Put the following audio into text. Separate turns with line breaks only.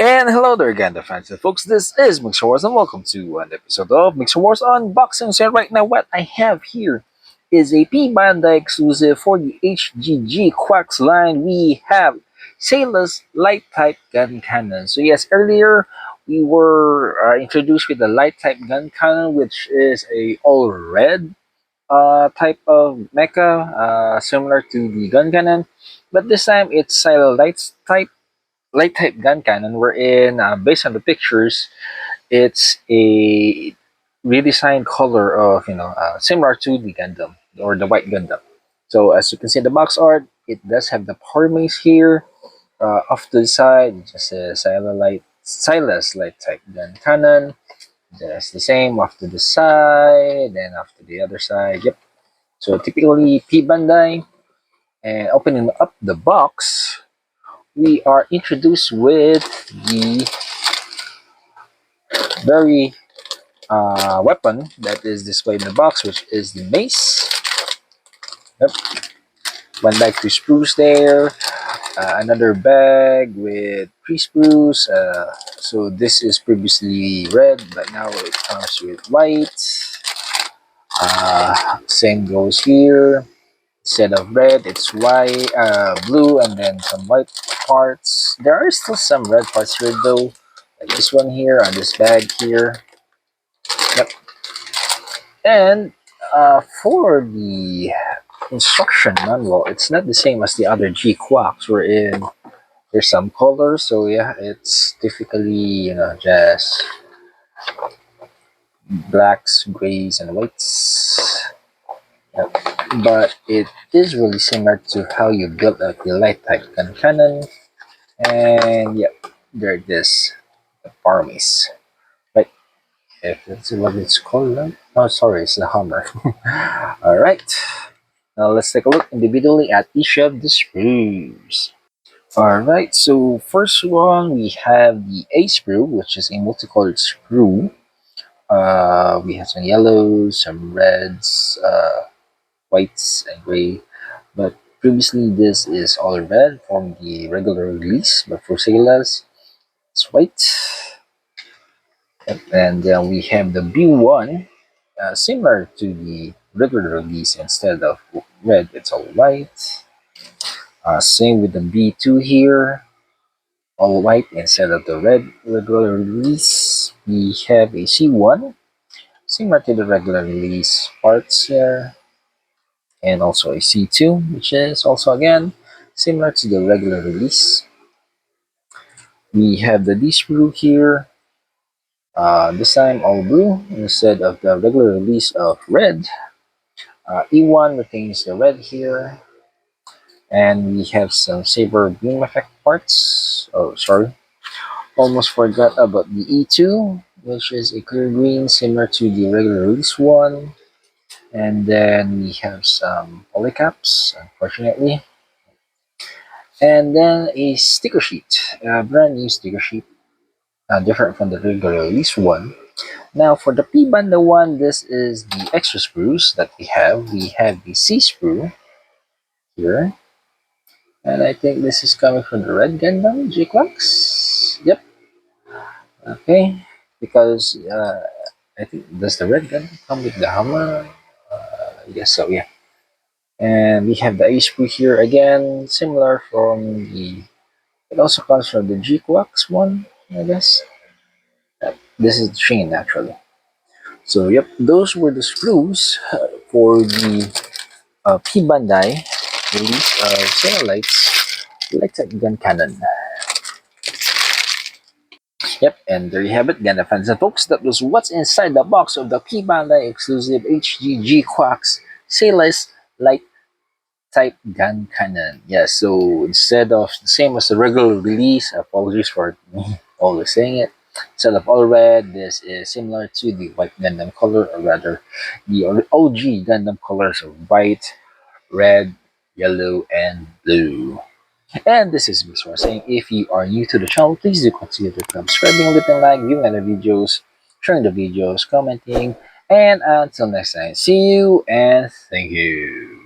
And hello there again, the fans and folks. This is Mixerwars, and welcome to an episode of Mixerwars Unboxing. So right now, what I have here is a PBandia exclusive for the HGG Quacks line. We have Sayla's light type gun cannon. So yes, earlier we were introduced with the light type gun cannon, which is a all red type of mecha, similar to the gun cannon, but this time it's Sayla light type gun cannon wherein based on the pictures it's a redesigned color of similar to the Gundam or the white Gundam. So as you can see in the box art, it does have the power mace here. Off to the side it just says Silas light type gun cannon. Just the same off to the side and off to the other side. Yep, so typically P Bandai. And opening up the box, we are introduced with the very weapon that is displayed in the box, which is the mace. Yep, one bag to spruce there, another bag with three spruce. So this is previously red, but now it comes with white. Same goes here. Instead of red, it's white, blue, and then some white parts. There are still some red parts here though, like this one here on this bag here. Yep. And for the instruction manual, it's not the same as the other GQuuuuuux. Wherein there's some colors, so yeah, it's typically just blacks, grays, and whites. Yep. But it is really similar to how you build up the light type gun cannon. And yep, there it is, the Parmes. Right, if that's what it's called. Right? Oh, sorry, it's the hammer. All right. Now let's take a look individually at each of the screws. Alright, so first one we have the A screw, which is a multicolored screw. We have some yellows, some reds, whites, and gray. But previously this is all red from the regular release, but for Saylas, it's white. And then we have the B1, similar to the regular release. Instead of red, it's all white. Same with the B2 here, all white instead of the red regular release. We have a C1, similar to the regular release parts here, and also a C2, which is also again similar to the regular release. We have the D screw here, this time all blue instead of the regular release of red. E1 retains the red here, and we have some saber beam effect parts. Oh, sorry, almost forgot about the E2, which is a clear green similar to the regular release one. And then we have some polycaps, unfortunately. And then a sticker sheet, a brand new sticker sheet, different from the regular release one. Now for the P-Banda one, this is the extra sprues that we have. We have the C sprue here. And I think this is coming from the Red Gundam G-Quacks. Yep. Okay. Because I think, does the Red Gundam come with the hammer? I guess so, yeah. And we have the A sprue here again, similar from the. It also comes from the GQuuuuux one, I guess. This is the chain actually. So yep, those were the sprues for the P Bandai release of Xenolight's Electric Gun Cannon. Yep, and there you have it, Gundam fans and folks. That was what's inside the box of the P Bandai exclusive HGG Quacks Sayla's Light Type Gun Cannon. Yeah, so instead of the same as the regular release, apologies for me always saying it. Instead of all red, this is similar to the white Gundam color, or rather, the OG Gundam colors of white, red, yellow, and blue. And this is Mixerwars saying, if you are new to the channel, please do consider subscribing, leaving a like, viewing other videos, sharing the videos, commenting, and until next time, see you and thank you.